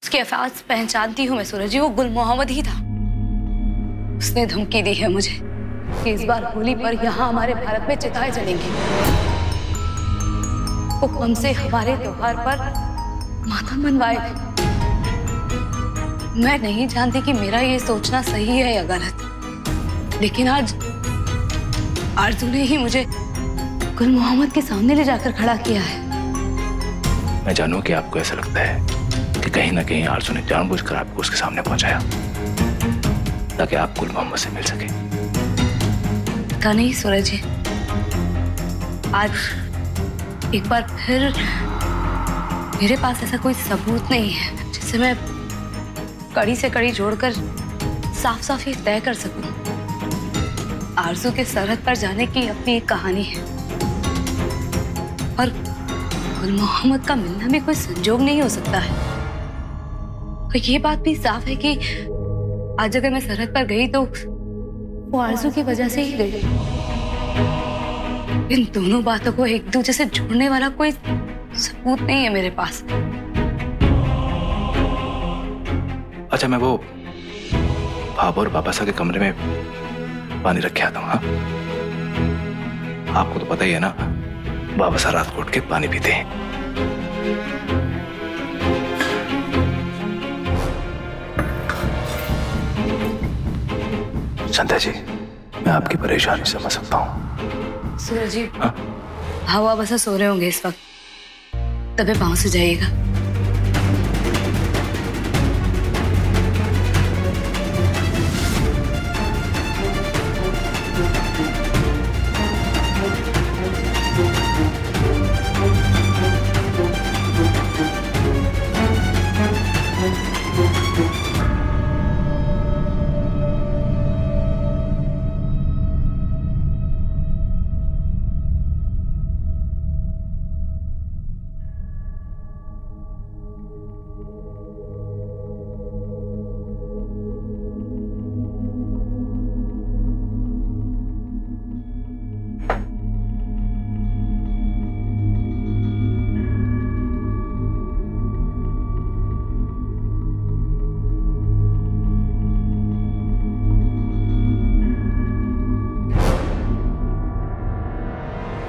उसके अल्फाज पहचानती हूँ मैं सूरज जी, वो गुल मोहम्मद ही था। उसने धमकी दी है मुझे कि इस बार होली पर यहाँ हमारे भारत में चिताएं जलेंगी। वो हमसे हमारे त्योहार पर मातम मनवाएगा। मैं नहीं जानती कि मेरा ये सोचना सही है या गलत, लेकिन आज आरज़ू ने ही मुझे गुल मोहम्मद के सामने ले जाकर खड़ा किया है। मैं जानूं कि आपको ऐसा लगता है कि कहीं ना कहीं आरज़ू ने जानबूझकर आपको उसके सामने पहुंचाया ताकि आप गुल मोहम्मद से मिल सके। पता नहीं सूरज जी, आज एक बार फिर मेरे पास ऐसा कोई सबूत नहीं है जिससे मैं कड़ी से कड़ी जोड़कर साफ साफ ये तय कर सकूं। आरज़ू के सरहद पर जाने की अपनी एक कहानी है और गुल मोहम्मद का मिलना भी कोई संजोग नहीं हो सकता है। और ये बात भी साफ है कि आज अगर मैं सरहद पर गई तो वो आरज़ू की वजह से ही गई। इन दोनों बातों को एक दूसरे से जोड़ने वाला कोई सबूत नहीं है मेरे पास। अच्छा, मैं वो भाभा और बाबा साहब के कमरे में पानी रख के आता हूँ। हाँ, आपको तो पता ही है ना, बाबा साहब रात को उठ के पानी पीते हैं। संध्या जी, मैं आपकी परेशानी समझ सकता हूँ। सूरज जी, हवा बसा सो रहे होंगे इस वक्त, तबे पाँव से जाइएगा।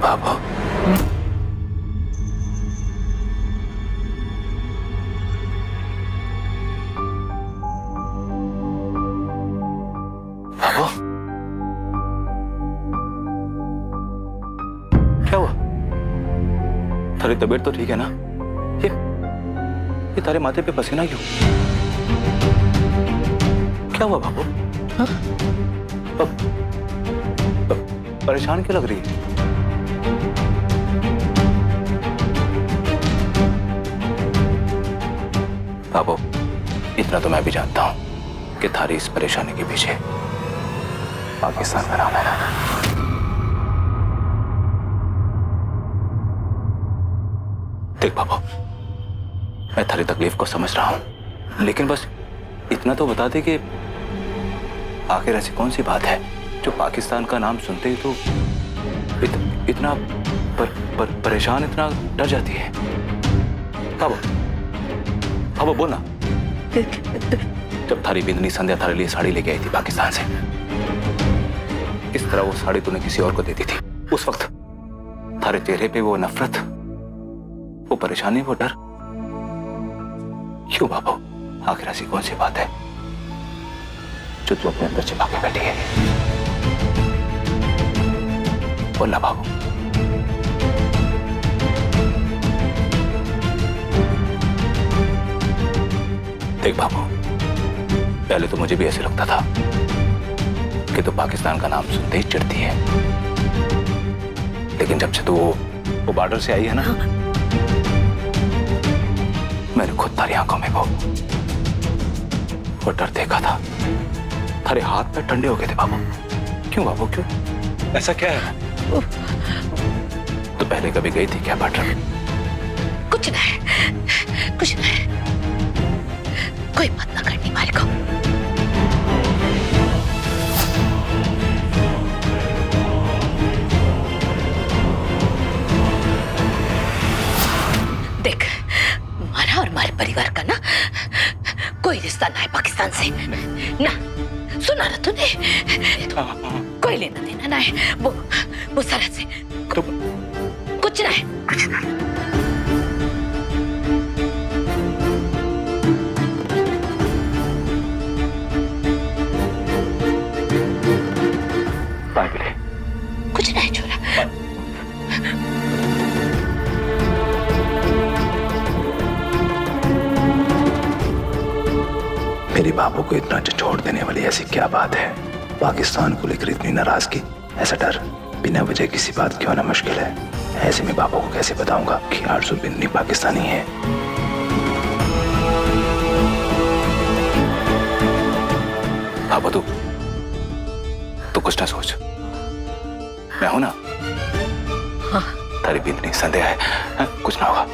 बाबा, बाबा, क्या हुआ? तेरी तबीयत तो ठीक है ना? ये तारे माथे पे पसीना क्यों? क्या हुआ बाबू? हाँ? परेशान क्यों लग रही है? बाबू, इतना तो मैं भी जानता हूं कि थारी इस परेशानी के पीछे पाकिस्तान का नाम है ना। देख बाबू, मैं थारी तकलीफ को समझ रहा हूं, लेकिन बस इतना तो बता दे कि आखिर ऐसी कौन सी बात है जो पाकिस्तान का नाम सुनते ही तो इतना परेशान, इतना डर जाती है। बाबू, बाबू बोल ना। जब थारी बिंदनी संध्या थारे लिए साड़ी लेके आई थी पाकिस्तान से, इस तरह वो साड़ी तूने किसी और को दे दी थी, उस वक्त थारे चेहरे पे वो नफरत, वो परेशानी, वो डर क्यों बाबू? आखिर ऐसी कौन सी बात है जो तू अपने अंदर छिपा के बैठी है? बोल ना बाबू। देख बाबू, पहले तो मुझे भी ऐसे लगता था कि तू पाकिस्तान का नाम सुनते ही चिढ़ती है, लेकिन जब से तू वो बॉर्डर से आई है ना, मैंने खुद तारी आंखों में वो डर देखा था। तारे हाथ पैर ठंडे हो गए थे बाबू। क्यों बाबू, क्यों? ऐसा क्या है? तो पहले कभी गई थी क्या बॉर्डर? कुछ नहीं, कुछ नहीं, कोई बात ना करनी मालिक को। देख, हमारा और हमारे परिवार का ना कोई रिश्ता ना है पाकिस्तान से ना, सुना ना तूने? कोई लेना देना ना है वो सरहद से तो... कुछ ना है, कुछ ना है। कुछ ना है छोरा। मेरी बाबू को इतना छोड़ देने वाली ऐसी क्या बात है? पाकिस्तान को लेकर इतनी नाराजगी, ऐसा डर बिना वजह किसी बात की होना मुश्किल है। ऐसे में बाबू को कैसे बताऊंगा कि आरज़ू बिन्नी पाकिस्तानी है? बाबू तू कुछ ना सोच, मैं हूं ना। हाँ। तारी बिन्नी संदेह है, कुछ ना होगा।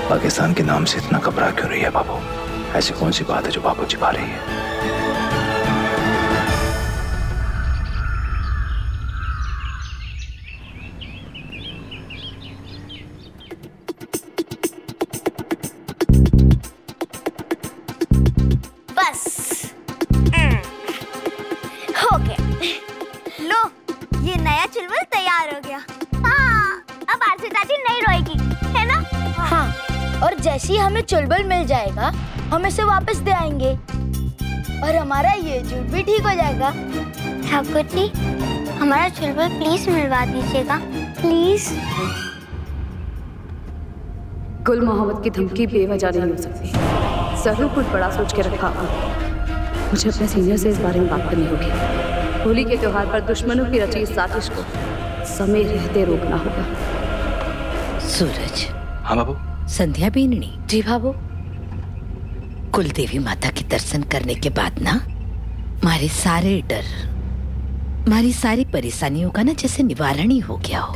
पाकिस्तान के नाम से इतना घबरा क्यों रही है बाबू? ऐसी कौन सी बात है जो बाबू छिपा रही है? बस हो गया। लो, ये नया चुलबुल तैयार हो गया। हाँ, अब आरज़ू चाची नहीं रोएगी, है ना? हाँ, और जैसे ही हमें चुलबुल मिल जाएगा हम इसे वापस दे आएंगे और हमारा ये झूठ भी ठीक हो जाएगा। ठाकुर जी, हमारा चुलबुल प्लीज मिलवा दीजिएगा, प्लीज। गुल मोहम्मद की धमकी बेवजह नहीं हो सकती। जरूर कुछ बड़ा सोच के रखा होगा। मुझे अपने सीनियर से इस बारे में बात करनी होगी। होली के त्योहार पर दुश्मनों की रची इस साजिश को समय रहते रोकना होगा। सूरज। हाँ बाबू। संध्या बीननी। जी बाबू। कुल देवी माता के दर्शन करने के बाद ना हमारे सारे डर, हमारी सारी परेशानियों का ना जैसे निवारण ही हो गया हो।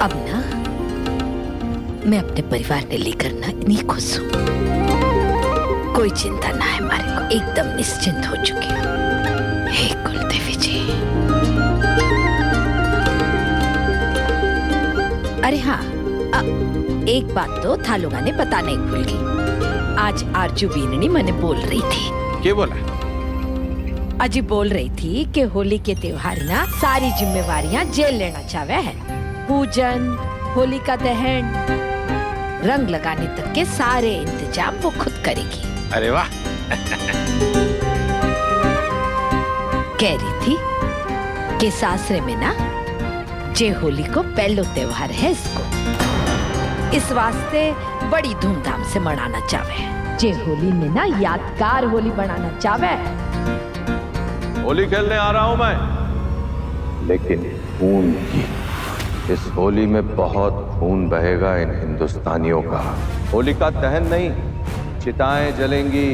अब ना मैं अपने परिवार ने लेकर ना इतनी खुश हूँ। कोई चिंता ना है हमारे को, एकदम निश्चिंत हो चुकी हूँ। हे कुल देवी जी। अरे हाँ, एक बात तो थालुगा ने पता नहीं भूल गई। आज आरज़ू बीननी मैंने बोल रही थी। क्या बोला? अजी बोल रही थी कि होली के त्योहार ना सारी जिम्मेवारियां जेल लेना चाहे है। पूजन, होलिका दहन, रंग लगाने तक के सारे इंतजाम वो खुद करेगी। अरे वाह। कह रही थी कि सासरे में ना जे होली को पहलो त्योहार है इसको, इस वास्ते बड़ी धूमधाम से मनाना चाहे। जे होली में ना यादगार होली बनाना चाहे। होली खेलने आ रहा हूं मैं, लेकिन खून की। इस होली में बहुत खून बहेगा इन हिंदुस्तानियों का। होलिका दहन नहीं, चिताएं जलेंगी,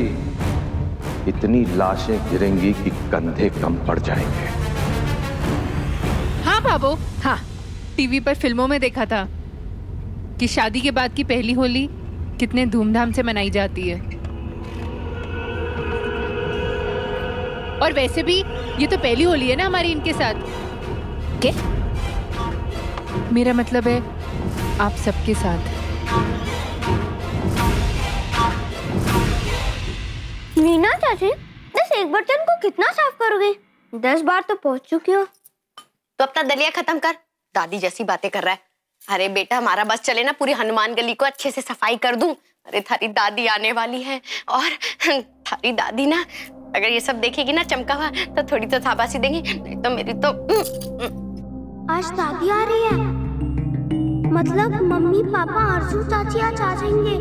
इतनी लाशें गिरेंगी कि कंधे कम पड़ जाएंगे। हाँ बाबू, हाँ, टीवी पर फिल्मों में देखा था कि शादी के बाद की पहली होली कितने धूमधाम से मनाई जाती है। और वैसे भी ये तो पहली होली है ना हमारी इनके साथ। के? मेरा मतलब है आप सबके साथ। मीना चाची, बस एक बर्तन को कितना साफ करोगे? 10 बार तो पहुंच चुकी हो। तो अपना दलिया खत्म कर, दादी जैसी बातें कर रहा है। अरे बेटा, हमारा बस चले ना, पूरी हनुमान गली को अच्छे से सफाई कर दूं। अरे थारी दादी आने वाली है, और थारी दादी ना अगर ये सब देखेगी ना चमका हुआ, तो थोड़ी तो शाबाशी देंगी, नहीं तो मेरी तो। आज दादी आ रही है, मतलब मम्मी पापा आरज़ू चाची आज आ जाएंगे।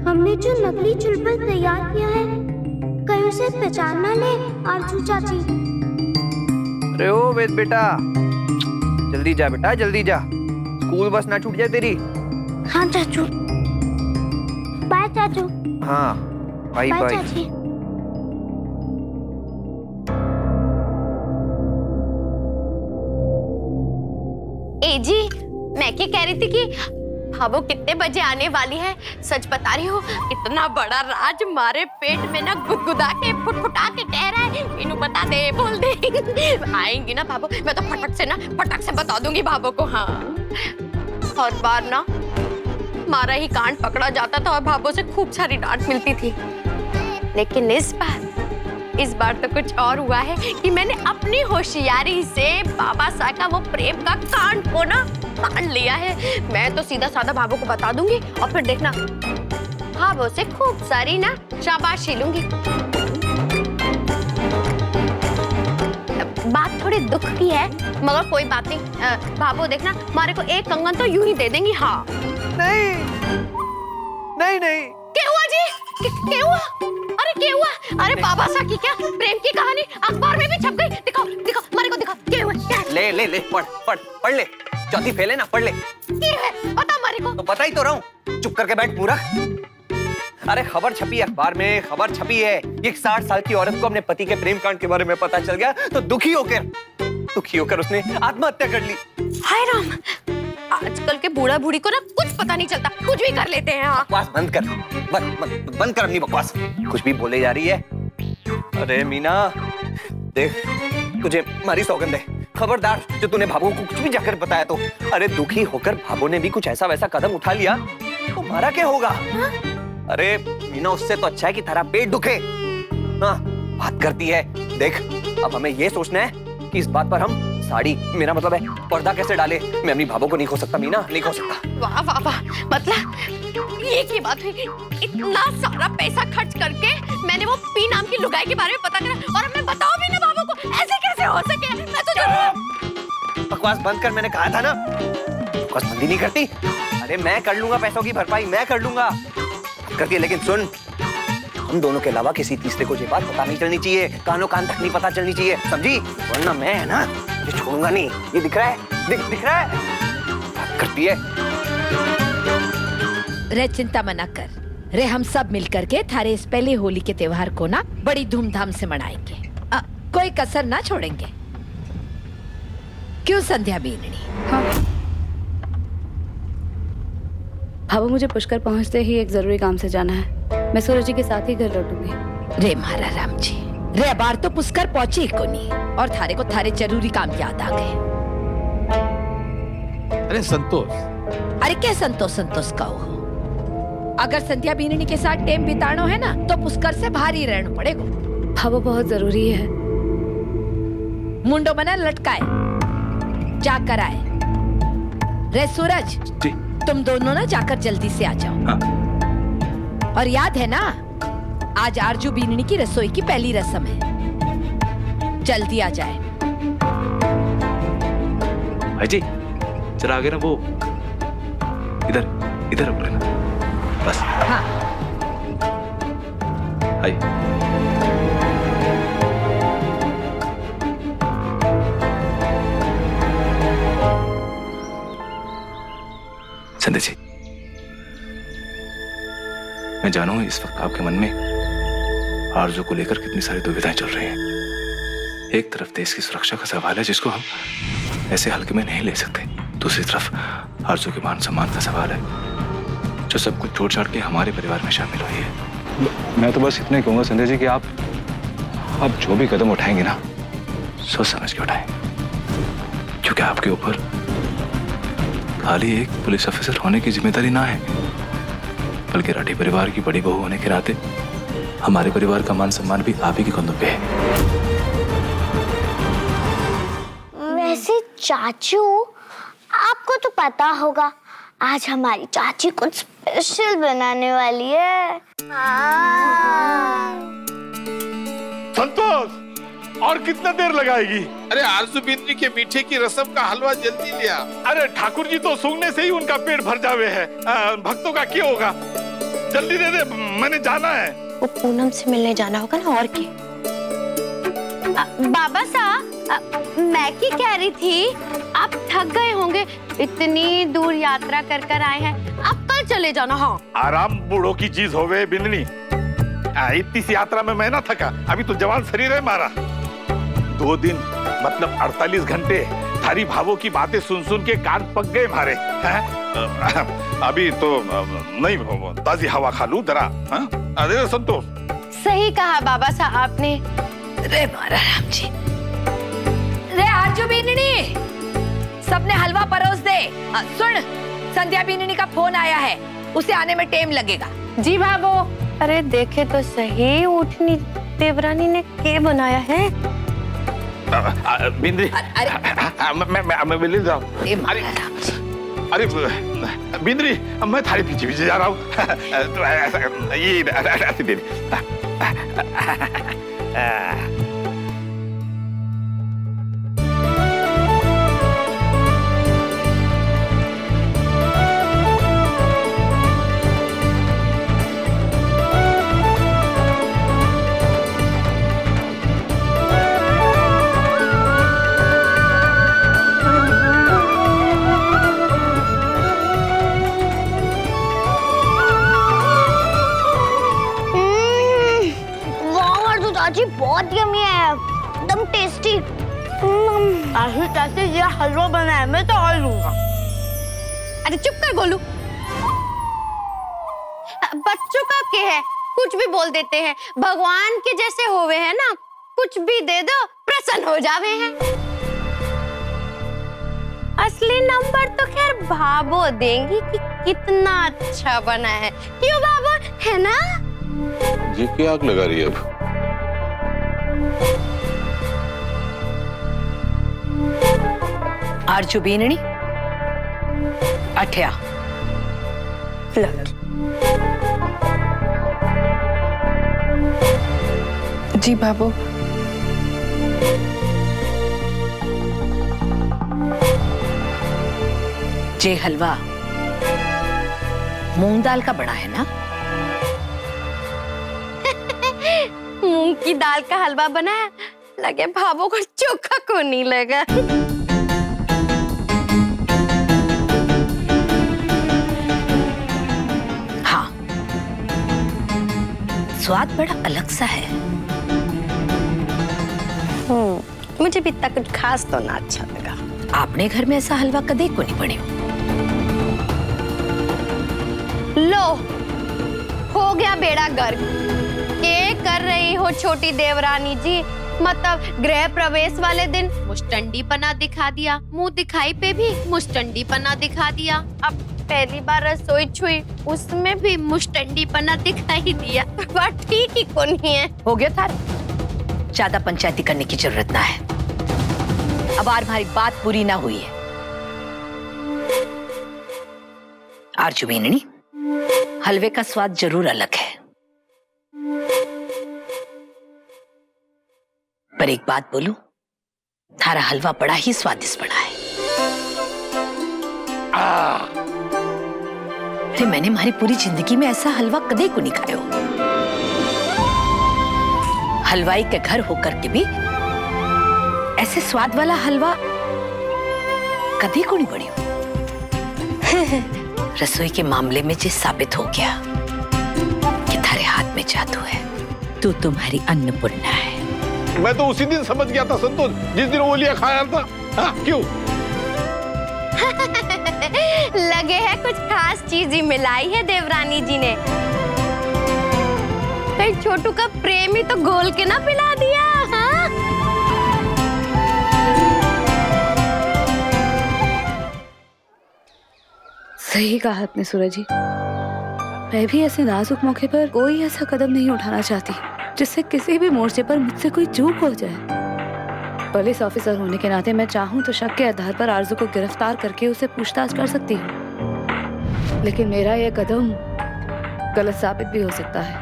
हमने जो नकली चुलबुल तैयार किया है, कहीं उसे पहचान ना ले आरज़ू चाची। अरे ओ वेद बेटा, जल्दी जा बेटा, जल्दी जा। स्कूल बस ना छूट जाए तेरी। हाँ चाचू। बाय चाचू। हाँ बाय बाय चाची। ए जी, मैं क्या कह रही थी कि भाभो कितने बजे आने वाली है? सच बता रही हो, इतना बड़ा राज हमारे पेट में ना गुदगुदा के फुटफुटा के कह रहा है। इन्हें बता दे, बोल दे। आएंगी ना भाभो, मैं तो फटक से बता दूंगी भाभो को। हाँ, हर बार ना हमारा ही कांड पकड़ा जाता था और भाभो से खूब सारी डांट मिलती थी। लेकिन इस बार तो कुछ और हुआ है कि मैंने अपनी होशियारी से बाबा सा का वो प्रेम का कांड को ना मान लिया है। मैं तो सीधा साधा भाभो को बता दूंगी और फिर देखना भाभो से खूब सारी ना शाबाशी लूंगी। बात थोड़ी दुख की है मगर कोई बात नहीं। भाभो देखना हमारे को एक कंगन तो यूं ही दे देंगी। हाँ नहीं नहीं नहीं। क्या हुआ जी? क्या हुआ? अरे क्या हुआ? अरे बाबा सा की क्या प्रेम की कहानी अखबार में भी छप गई। दिखाओ दिखाओ, हमारे को दिखाओ। क्या हुआ? क्या? ले पढ़ ले। चौथी फेल है ना, पढ़ ले। क्या है? बता हमारे को। तो बता ही तो रहा हूँ, चुप करके बैठ पूरा। अरे खबर छपी है अखबार में, खबर छपी है। एक 60 साल की औरत को अपने पति के प्रेम कांड के बारे में पता चल गया तो दुखी होकर उसने आत्महत्या कर ली। हाय राम, आजकल के बूढ़ा बूढ़ी को ना कुछ पता नहीं चलता, कुछ भी कर लेते हैं। हाँ। बकवास बंद कर, बंद कर अपनी बकवास। कुछ भी बोले जा रही है। अरे मीना देख, तुझे हमारी सौगंध है, खबरदार जो तूने भाभो को कुछ भी जाकर बताया तो। अरे दुखी होकर भाभो ने भी कुछ ऐसा वैसा कदम उठा लिया तो हमारा क्या होगा? हाँ? अरे मीना, उससे तो अच्छा है कि तेरा पेट दुखे। हाँ, बात करती है। देख, अब हमें ये सोचना है कि इस बात पर हम साड़ी, मेरा मतलब है पर्दा कैसे डाले। मैं अपनी भाभो को नहीं खो सकता मीना, नहीं खो सकता। वाह वाह वाह, मतलब ये की बात हुई। इतना सारा पैसा खर्च करके मैंने वो पी नाम की लुगाई के बारे में पता करा और मैं बताऊं भी ना भाभो को। ऐसे कैसे हो सके? मैं तो जरूर। बकवास बंद कर, मैंने कहा था ना। बकवास बंदी नहीं करती। अरे मैं कर लूंगा पैसों की भरपाई, मैं कर लूंगा करके। लेकिन सुन, हम दोनों के अलावा किसी तीसरे को ये बात पता नहीं चलनी चाहिए, कानों कान तक नहीं पता चलनी चाहिए, समझी? वरना मैं है ना, ये छोड़ूंगा नहीं। ये दिख रहा है, दिख रहा है, करती है। रे चिंता मना कर रे, हम सब मिलकर के थारे इस पहली होली के त्योहार को ना बड़ी धूमधाम से मनाएंगे। कोई कसर ना छोड़ेंगे। क्यों संध्या बीननी? हाँ भाभो, मुझे पुष्कर पहुंचते ही एक जरूरी काम से जाना है। मैं सूरज जी के साथ ही घर लौटूंगी। रे मारा राम जी, रे बार तो पुष्कर पहुंचे ही को नहीं और थारे को थारे जरूरी काम याद आ गए। अरे संतोष, अरे क्या संतोष कहो? अगर संध्या बीननी के साथ टाइम बितानो है ना तो पुष्कर से भारी रहना पड़ेगा। भाभो बहुत जरूरी है। मुंडो मना लटकाए, जाकर आए। रे सूरज जी, तुम दोनों ना जाकर जल्दी से आ जाओ। हाँ। और याद है ना, आज आरजू बीननी की रसोई की पहली रस्म है। जल्दी आ जाए। भाई जी जरा आगे ना, वो इधर रुक लेना बस। हाँ। आइए। संध्या जी, मैं जानू इस वक्त आपके मन में आरजू को लेकर कितनी सारी दुविधाएं चल रही हैं। एक तरफ देश की सुरक्षा का सवाल है जिसको हम ऐसे हल्के में नहीं ले सकते, दूसरी तरफ आरजू के मान सम्मान का सवाल है जो सब कुछ छोड़ छाड़ के हमारे परिवार में शामिल हुई है। मैं तो बस इतना ही कहूंगा संध्या जी कि आप जो भी कदम उठाएंगे ना, सोच समझ के उठाएं, क्योंकि आपके ऊपर खाली एक पुलिस ऑफिसर होने की जिम्मेदारी ना है, बल्कि राठी परिवार की बड़ी बहू होने के नाते हमारे परिवार का मान सम्मान भी आप ही के कंधों पे है। वैसे चाचू, आपको तो पता होगा आज हमारी चाची कुछ स्पेशल बनाने वाली है। संतोष, और कितना देर लगाएगी? अरे आरजू बीननी के मीठे की रस्म का हलवा जल्दी लिया। अरे ठाकुर जी तो सूंघने से ही उनका पेट भर जावे है, भक्तों का क्या होगा? जल्दी दे दे, मैंने जाना है। वो पूनम से मिलने जाना होगा ना, और क्या? बाबा साहब, मैं क्या कह रही थी, आप थक गए होंगे इतनी दूर यात्रा कर कर आए हैं, अब कल चले जाना। हाँ आराम बूढ़ों की चीज होवे बिंदनी। इतनी सी यात्रा में मैं ना थका, अभी तो जवान शरीर है मारा। 2 दिन मतलब 48 घंटे थारी भावों की बातें सुन सुन के कान पक गए मारे हैं। अभी तो नहीं, ताजी हवा खा लूं जरा। अरे संतोष सही कहा बाबा साहब आपने। रे मारा राम जी, रे आरजू बीननी, सबने हलवा परोस दे। सुन, संध्या बीननी का फोन आया है, उसे आने में टाइम लगेगा। जी भाभो। अरे देखे तो सही, उठनी देवरानी ने क्या बनाया है? बिंद्री, मैं मिल जाऊं। अरे बिंद्री, मैं थारे पीछे पीछे जा रहा हूँ। ये ऐसे दे। जी बहुत यम्मी है, एकदम टेस्टी। ऐसे ये हलवा बना है, मैं तो और लूंगा। अरे चुप कर गोलू, बच्चों का क्या है, कुछ भी बोल देते हैं। भगवान के जैसे होवे है ना, कुछ भी दे दो प्रसन्न हो जावे हैं। असली नंबर तो खैर भाभो देंगी कि कितना अच्छा बना है। क्यों भाभो, है ना? जी क्या आग लगा रही है अब? आरजू बीननी, अठया फ्लट। जी बाबू। जे हलवा मूंग दाल का बना है ना? मूंग की दाल का हलवा बना है, लगे भाभो को चोखा को नहीं लगा। हाँ, स्वाद बड़ा अलग सा है। मुझे भी इतना कुछ खास तो ना अच्छा लगा। आपने घर में ऐसा हलवा कदे को नहीं बने। लो, हो गया बेड़ा गर्क। क्या कर रही हो छोटी देवरानी जी? मतलब गृह प्रवेश वाले दिन मुस्टंडीपना दिखा दिया, मुंह दिखाई पे भी मुस्टंडीपना दिखा दिया। अब पहली बार रसोई छुई, उसमें भी मुस्टंडीपना दिखाई दिया। बात ठीक ही कौन ही है। हो गया था, ज्यादा पंचायती करने की जरूरत ना है। अब हमारी बात पूरी ना हुई है। आरजू बीननी, हलवे का स्वाद जरूर अलग है, पर एक बात बोलूं, थारा हलवा बड़ा ही स्वादिष्ट बना है। अरे मैंने हमारी पूरी जिंदगी में ऐसा हलवा कदे को नहीं खाया। हलवाई के घर होकर के भी ऐसे स्वाद वाला हलवा कदे को नहीं बनी। रसोई के मामले में जो साबित हो गया कि थारे हाथ में जादू है। तू तुम्हारी अन्नपूर्णा है। मैं तो उसी दिन समझ गया था संतोष, जिस दिन ओलिया खाया था। हाँ, क्यों? लगे है कुछ खास चीज ही मिलाई है देवरानी जी ने। कहीं छोटू का प्रेम ही तो घोल के ना पिला दिया। हाँ? सही कहा आपने सूरज जी। मैं भी ऐसे नाजुक मौके पर कोई ऐसा कदम नहीं उठाना चाहती जिससे किसी भी मोर्चे पर मुझसे कोई चूक हो जाए। पुलिस ऑफिसर होने के नाते मैं चाहूं तो शक के आधार पर आरजू को गिरफ्तार करके उसे पूछताछ कर सकती हूँ, लेकिन मेरा यह कदम गलत साबित भी हो सकता है।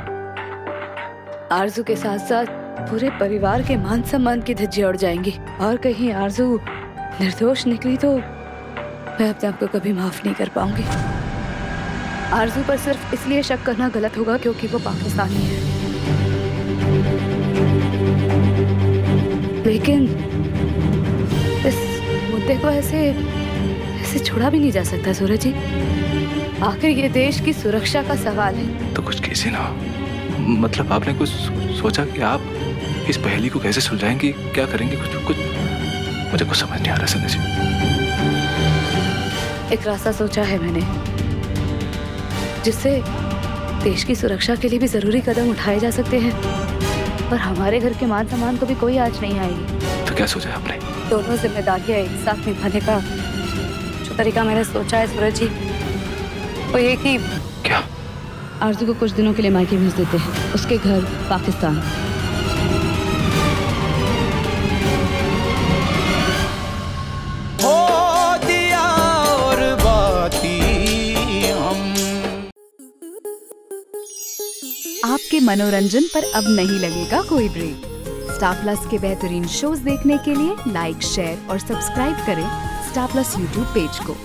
आरजू के साथ साथ पूरे परिवार के मान सम्मान की धज्जियां उड़ जाएंगी, और कहीं आरजू निर्दोष निकली तो मैं अपने आप को कभी माफ नहीं कर पाऊंगी। आरजू पर सिर्फ इसलिए शक करना गलत होगा क्योंकि वो पाकिस्तानी है, लेकिन इस मुद्दे को ऐसे इसे छोड़ा भी नहीं जा सकता सूरज जी। आखिर ये देश की सुरक्षा का सवाल है। तो कुछ कीजिए ना। मतलब आपने कुछ सोचा कि आप इस पहेली को कैसे सुलझाएंगी, क्या करेंगे? कुछ मुझे कुछ समझ नहीं आ रहा संध्या जी। एक रास्ता सोचा है मैंने, जिससे देश की सुरक्षा के लिए भी जरूरी कदम उठाए जा सकते हैं और हमारे घर के मान सम्मान को भी कोई आंच नहीं आएगी। तो क्या सोचा है आपने? दोनों जिम्मेदारियां एक साथ निभाने का जो तरीका मैंने सोचा है सूरज जी, वो ये कि क्या आरजू को कुछ दिनों के लिए मायके भेज देते हैं, उसके घर पाकिस्तान। हो दिया और बाती हम। आपके मनोरंजन पर अब नहीं लगेगा कोई ब्रेक। स्टार प्लस के बेहतरीन शोज देखने के लिए लाइक, शेयर और सब्सक्राइब करें स्टार प्लस यूट्यूब पेज को।